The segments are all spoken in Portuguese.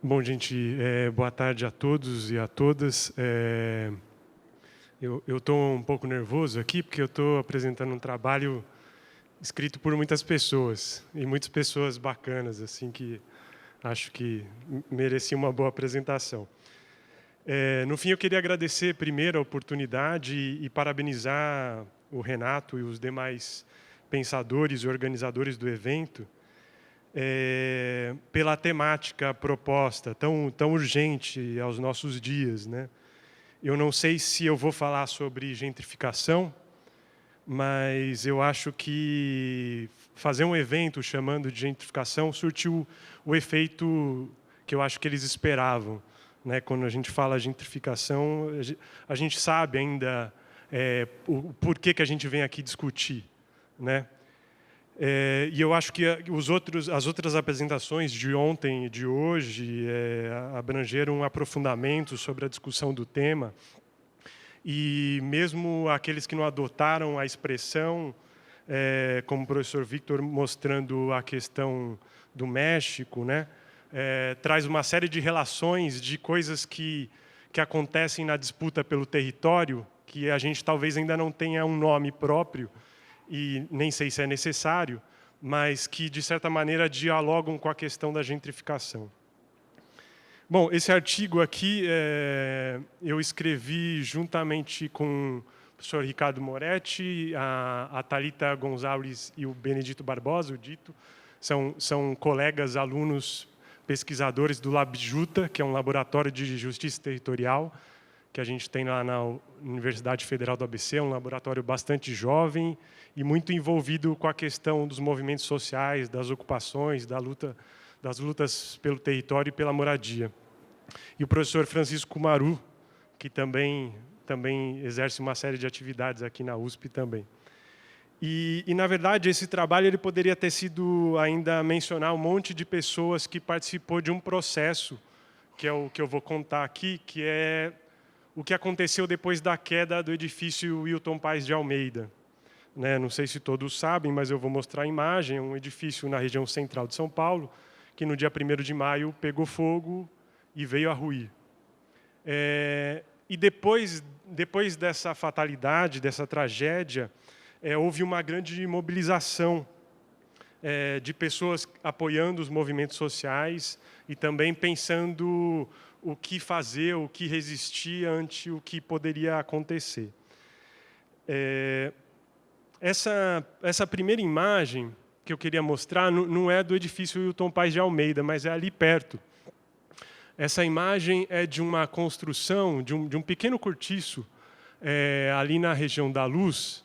Bom, gente, boa tarde a todos e a todas. Eu estou um pouco nervoso aqui porque eu estou apresentando um trabalho escrito por muitas pessoas e muitas pessoas bacanas, assim, que acho que mereciam uma boa apresentação. No fim, eu queria agradecer primeiro a oportunidade e parabenizar o Renato e os demais pensadores e organizadores do evento pela temática proposta, tão urgente aos nossos dias, né? Eu não sei se eu vou falar sobre gentrificação, mas eu acho que fazer um evento chamando de gentrificação surtiu o efeito que eu acho que eles esperavam, né? Quando a gente fala gentrificação, a gente sabe ainda o porquê que a gente vem aqui discutir, né? E eu acho que as outras apresentações de ontem e de hoje abrangeram um aprofundamento sobre a discussão do tema. E mesmo aqueles que não adotaram a expressão, como o professor Victor mostrando a questão do México, né, traz uma série de relações de coisas que acontecem na disputa pelo território, que a gente talvez ainda não tenha um nome próprio, e nem sei se é necessário, mas que, de certa maneira, dialogam com a questão da gentrificação. Bom, esse artigo aqui eu escrevi juntamente com o professor Ricardo Moretti, a Thalita Gonçalves e o Benedito Barbosa, o Dito. São colegas, alunos, pesquisadores do LabJuta, que é um laboratório de justiça territorial, que a gente tem lá na Universidade Federal do ABC, um laboratório bastante jovem e muito envolvido com a questão dos movimentos sociais, das ocupações, das lutas pelo território e pela moradia. E o professor Francisco Maru, que também exerce uma série de atividades aqui na USP também. E na verdade, esse trabalho ele poderia ter sido ainda mencionar um monte de pessoas que participou de um processo, que é o que eu vou contar aqui, que é o que aconteceu depois da queda do edifício Wilton Paes de Almeida. Né? Não sei se todos sabem, mas eu vou mostrar a imagem. É um edifício na região central de São Paulo, que no dia 1º de maio pegou fogo e veio a ruir. E depois dessa fatalidade, dessa tragédia, houve uma grande mobilização de pessoas apoiando os movimentos sociais e também pensando o que fazer, o que resistir ante o que poderia acontecer. Essa primeira imagem que eu queria mostrar não é do edifício Wilton Paes de Almeida, mas é ali perto. Essa imagem é de uma construção, de um pequeno cortiço, ali na região da Luz,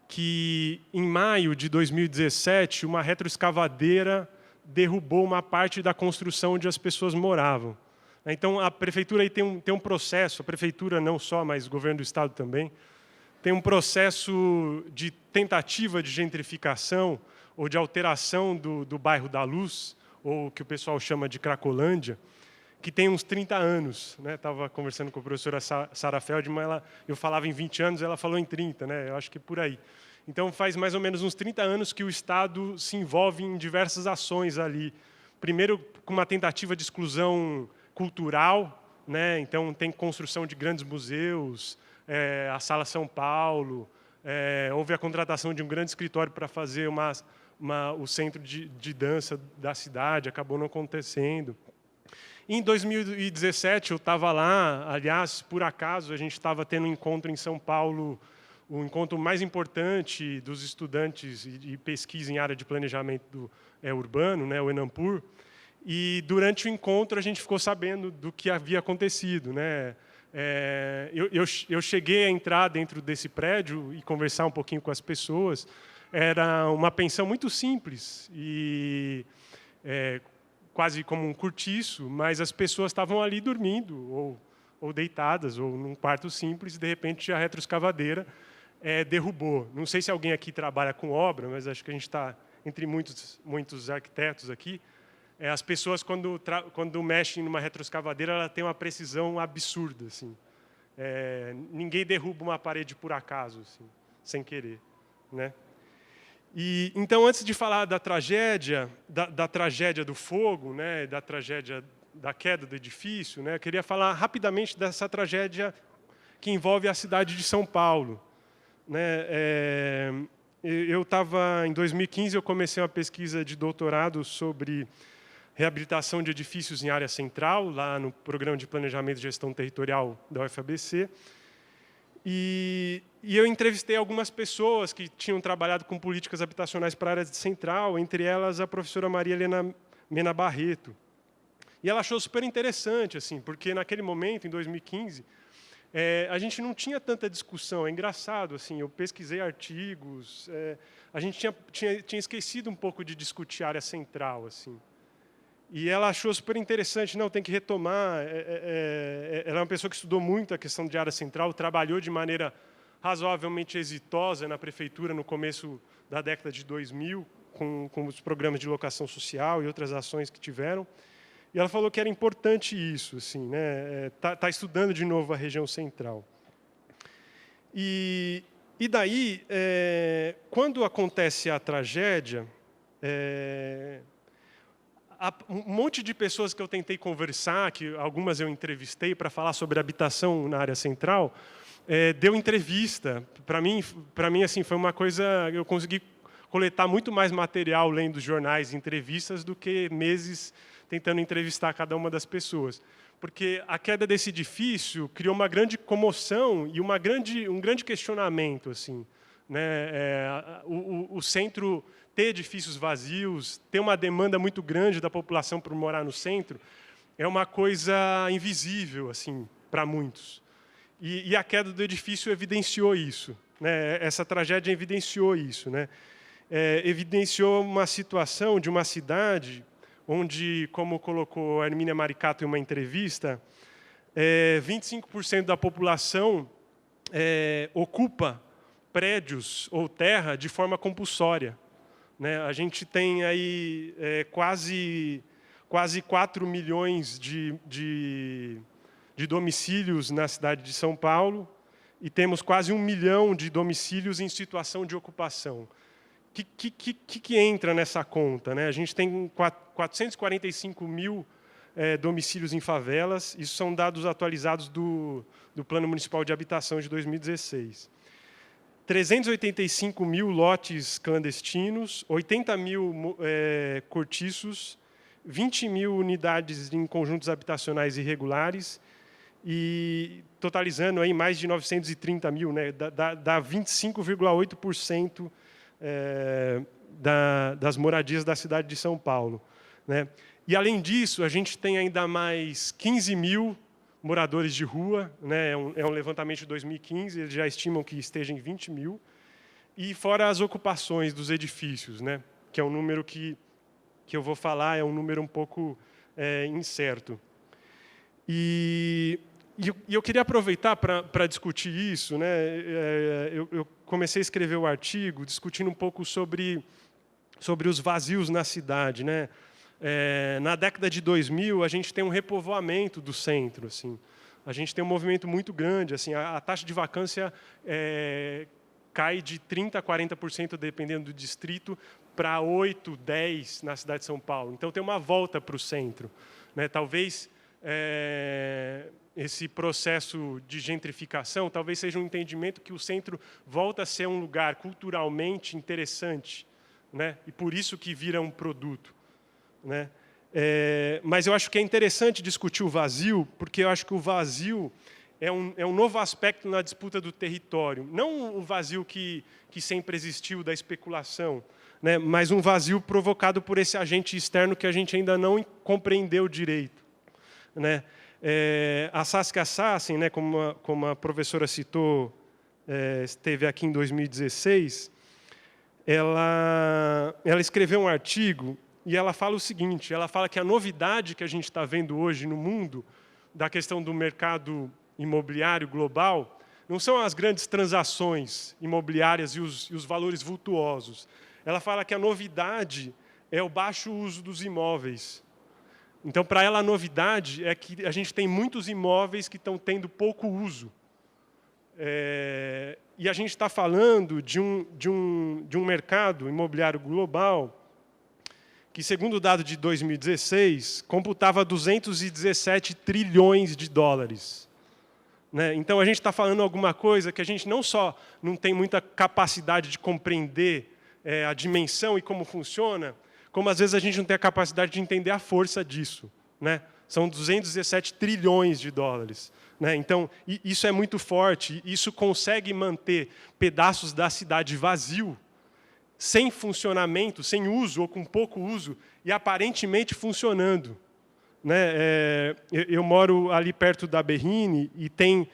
que em maio de 2017, uma retroescavadeira derrubou uma parte da construção onde as pessoas moravam. Então, a prefeitura aí tem um processo, a prefeitura não só, mas o governo do estado também, tem um processo de tentativa de gentrificação ou de alteração do bairro da Luz, ou o que o pessoal chama de Cracolândia, que tem uns 30 anos. Estava conversando com a professora Sara Feldman, eu falava em 20 anos, ela falou em 30, né? Eu acho que é por aí. Então, faz mais ou menos uns 30 anos que o Estado se envolve em diversas ações ali. Primeiro, com uma tentativa de exclusão cultural, né? Então, tem construção de grandes museus, a Sala São Paulo, houve a contratação de um grande escritório para fazer o centro de dança da cidade, acabou não acontecendo. Em 2017, eu estava lá, aliás, por acaso, a gente estava tendo um encontro em São Paulo, o encontro mais importante dos estudantes de pesquisa em área de planejamento urbano, né, o Enampur, e durante o encontro a gente ficou sabendo do que havia acontecido. Né? Eu cheguei a entrar dentro desse prédio e conversar um pouquinho com as pessoas. Era uma pensão muito simples e quase como um cortiço, mas as pessoas estavam ali dormindo, ou deitadas, ou num quarto simples, e de repente a retroescavadeira derrubou. Não sei se alguém aqui trabalha com obra, mas acho que a gente está entre muitos arquitetos aqui. As pessoas, quando mexem numa retroescavadeira, ela tem uma precisão absurda. Assim. Ninguém derruba uma parede por acaso, assim, sem querer. Né? Então, antes de falar da tragédia do fogo, né, da tragédia da queda do edifício, né, eu queria falar rapidamente dessa tragédia que envolve a cidade de São Paulo. Né, em 2015, eu comecei uma pesquisa de doutorado sobre reabilitação de edifícios em área central, lá no Programa de Planejamento e Gestão Territorial da UFABC. E eu entrevistei algumas pessoas que tinham trabalhado com políticas habitacionais para a área central, entre elas a professora Maria Helena Mena Barreto. E ela achou super interessante, assim, porque naquele momento, em 2015, a gente não tinha tanta discussão. É engraçado, assim, eu pesquisei artigos, a gente tinha esquecido um pouco de discutir a área central, assim. E ela achou super interessante, não, tem que retomar. Ela é uma pessoa que estudou muito a questão de área central, trabalhou de maneira razoavelmente exitosa na prefeitura no começo da década de 2000, com os programas de locação social e outras ações que tiveram. E ela falou que era importante isso, assim, né? Tá estudando de novo a região central. E daí, quando acontece a tragédia, um monte de pessoas que eu tentei conversar, que algumas eu entrevistei para falar sobre habitação na área central, deu entrevista. Para mim assim, foi uma coisa, eu consegui coletar muito mais material lendo jornais e entrevistas do que meses tentando entrevistar cada uma das pessoas. Porque a queda desse edifício criou uma grande comoção e um grande questionamento, assim, né? O centro ter edifícios vazios, ter uma demanda muito grande da população por morar no centro, é uma coisa invisível, assim, para muitos. E a queda do edifício evidenciou isso, né? Essa tragédia evidenciou isso, né? Evidenciou uma situação de uma cidade onde, como colocou a Hermínia Maricato em uma entrevista, 25% da população ocupa prédios ou terra de forma compulsória. Né? A gente tem aí quase 4 milhões de domicílios na cidade de São Paulo e temos quase 1 milhão de domicílios em situação de ocupação. Que entra nessa conta? Né? A gente tem 445 mil domicílios em favelas, isso são dados atualizados do Plano Municipal de Habitação de 2016. 385 mil lotes clandestinos, 80 mil cortiços, 20 mil unidades em conjuntos habitacionais irregulares, e totalizando aí mais de 930 mil, né? Dá 25,8% das moradias da cidade de São Paulo. Né? E, além disso, a gente tem ainda mais 15 mil moradores de rua, né? É um levantamento de 2015, eles já estimam que esteja em 20 mil, e fora as ocupações dos edifícios, né? Que é um número que eu vou falar, é um número um pouco incerto. E eu queria aproveitar para discutir isso, né? Eu comecei a escrever o artigo discutindo um pouco sobre os vazios na cidade, né? Na década de 2000, a gente tem um repovoamento do centro, assim. A gente tem um movimento muito grande, assim. A taxa de vacância cai de 30% a 40%, dependendo do distrito, para 8%, 10% na cidade de São Paulo. Então, tem uma volta para o centro, né? Talvez esse processo de gentrificação talvez seja um entendimento que o centro volta a ser um lugar culturalmente interessante, né? E por isso que vira um produto, né? Mas eu acho que é interessante discutir o vazio, porque eu acho que o vazio é um novo aspecto na disputa do território. Não o vazio que sempre existiu da especulação, né? Mas um vazio provocado por esse agente externo que a gente ainda não compreendeu direito, né? A Saskia Sassen, né, como a professora citou, esteve aqui em 2016, ela escreveu um artigo e ela fala o seguinte, ela fala que a novidade que a gente está vendo hoje no mundo, da questão do mercado imobiliário global, não são as grandes transações imobiliárias e os valores vultuosos. Ela fala que a novidade é o baixo uso dos imóveis. Então, para ela, a novidade é que a gente tem muitos imóveis que estão tendo pouco uso. E a gente está falando de um mercado imobiliário global que, segundo o dado de 2016, computava 217 trilhões de dólares. Né? Então, a gente está falando alguma coisa que a gente não só não tem muita capacidade de compreender a dimensão e como funciona, como, às vezes, a gente não tem a capacidade de entender a força disso. Né? São 217 trilhões de dólares. Né? Então, isso é muito forte. Isso consegue manter pedaços da cidade vazio, sem funcionamento, sem uso ou com pouco uso, e aparentemente funcionando. Né? Eu moro ali perto da Berrini e tem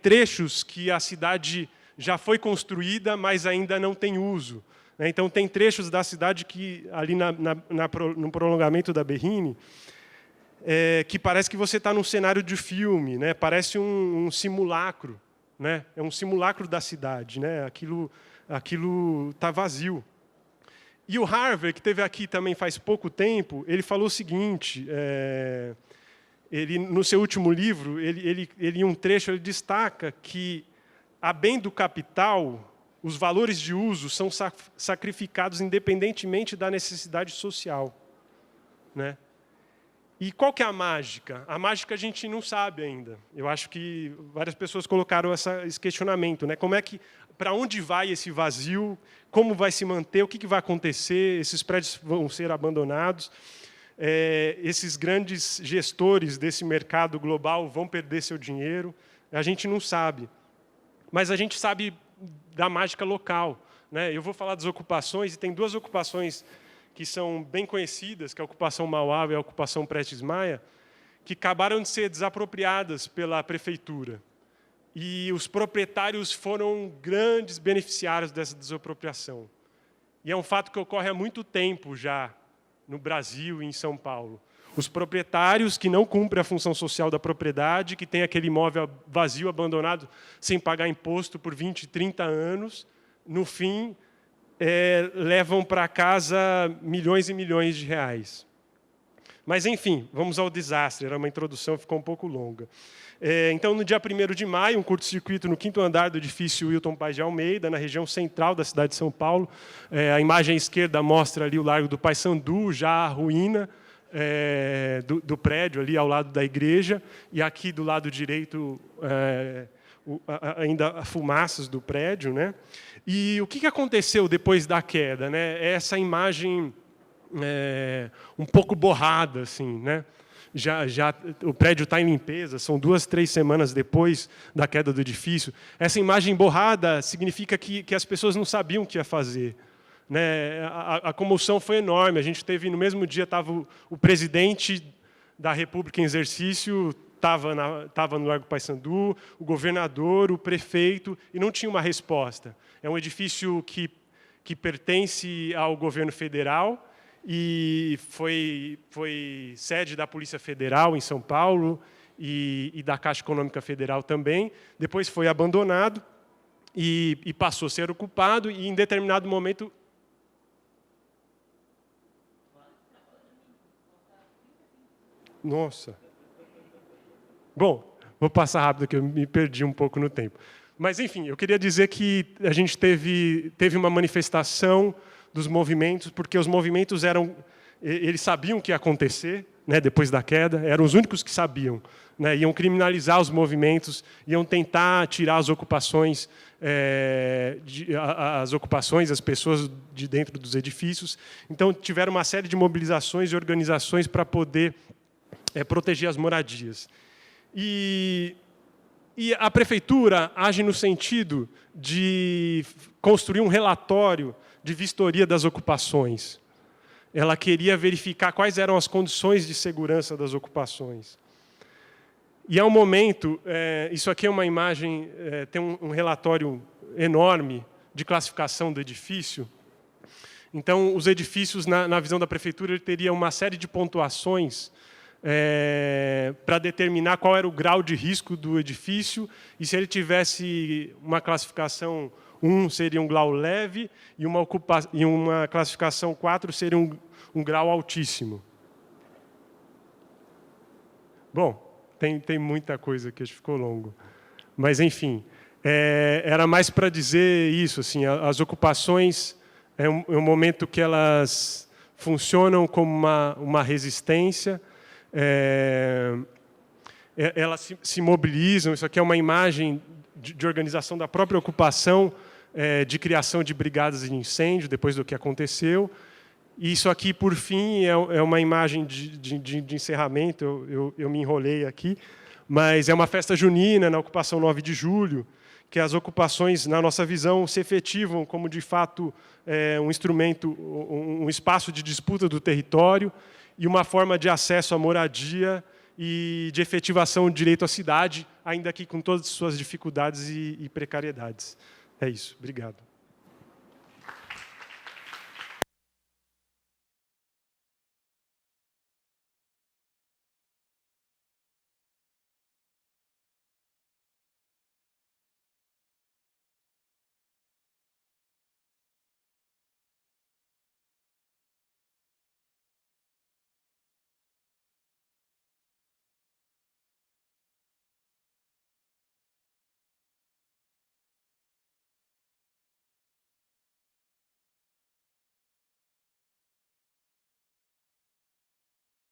trechos que a cidade já foi construída, mas ainda não tem uso. Né? Então, tem trechos da cidade que, ali no prolongamento da Berrini, que parece que você está num cenário de filme, né? Parece um simulacro. Né? É um simulacro da cidade. Né? Aquilo está vazio. E o Harvey, que esteve aqui também faz pouco tempo, ele falou o seguinte, ele, no seu último livro, ele, em um trecho, ele destaca que, a bem do capital, os valores de uso são sacrificados independentemente da necessidade social. Né? E qual que é a mágica? A mágica a gente não sabe ainda. Eu acho que várias pessoas colocaram esse questionamento. Né? Como é que, para onde vai esse vazio? Como vai se manter? O que vai acontecer? Esses prédios vão ser abandonados? Esses grandes gestores desse mercado global vão perder seu dinheiro? A gente não sabe. Mas a gente sabe da mágica local. Né? Eu vou falar das ocupações, e tem duas ocupações que são bem conhecidas, que é a ocupação Mauá e a ocupação Prestes Maia, que acabaram de ser desapropriadas pela prefeitura. E os proprietários foram grandes beneficiários dessa desapropriação. E é um fato que ocorre há muito tempo já no Brasil e em São Paulo. Os proprietários que não cumprem a função social da propriedade, que têm aquele imóvel vazio, abandonado, sem pagar imposto por 20, 30 anos, no fim, levam para casa milhões e milhões de reais. Mas, enfim, vamos ao desastre. Era uma introdução, ficou um pouco longa. Então, no dia 1º de maio, um curto-circuito no 5º andar do edifício Wilton Paes de Almeida, na região central da cidade de São Paulo. A imagem à esquerda mostra ali o Largo do Paissandu, já a ruína do prédio, ali ao lado da igreja. E aqui, do lado direito, ainda fumaças do prédio. Né? E o que aconteceu depois da queda? Né? Essa imagem um pouco borrada, assim, né? Já o prédio está em limpeza, são 2, 3 semanas depois da queda do edifício. Essa imagem borrada significa que as pessoas não sabiam o que ia fazer. Né? A comoção foi enorme. A gente teve, no mesmo dia, estava o presidente da República em exercício, estava no Largo Paissandu, o governador, o prefeito, e não tinha uma resposta. É um edifício que pertence ao governo federal, e foi sede da Polícia Federal em São Paulo e da Caixa Econômica Federal também. Depois foi abandonado e passou a ser ocupado, e em determinado momento... Nossa! Bom, vou passar rápido, que eu me perdi um pouco no tempo. Mas, enfim, eu queria dizer que a gente teve uma manifestação dos movimentos, porque os movimentos eles sabiam o que ia acontecer, né, depois da queda, eram os únicos que sabiam. Né, iam criminalizar os movimentos, iam tentar tirar as ocupações, as pessoas de dentro dos edifícios. Então, tiveram uma série de mobilizações e organizações para poder proteger as moradias. E a prefeitura age no sentido de construir um relatório de vistoria das ocupações. Ela queria verificar quais eram as condições de segurança das ocupações. E, ao momento, isso aqui é uma imagem, tem um relatório enorme de classificação do edifício. Então, os edifícios, na visão da prefeitura, ele teria uma série de pontuações para determinar qual era o grau de risco do edifício, e se ele tivesse uma classificação 1 seria um grau leve, e uma classificação 4 seria um grau altíssimo. Bom, tem muita coisa aqui, acho que ficou longo. Mas, enfim, era mais para dizer isso. Assim, as ocupações é um momento que elas funcionam como uma resistência, elas se mobilizam. Isso aqui é uma imagem de organização da própria ocupação, de criação de brigadas de incêndio, depois do que aconteceu. E isso aqui, por fim, é uma imagem de encerramento. Eu me enrolei aqui, mas é uma festa junina na ocupação 9 de julho, que as ocupações, na nossa visão, se efetivam como, de fato, um instrumento, um espaço de disputa do território e uma forma de acesso à moradia e de efetivação do direito à cidade, ainda que com todas as suas dificuldades e precariedades. É isso. Obrigado.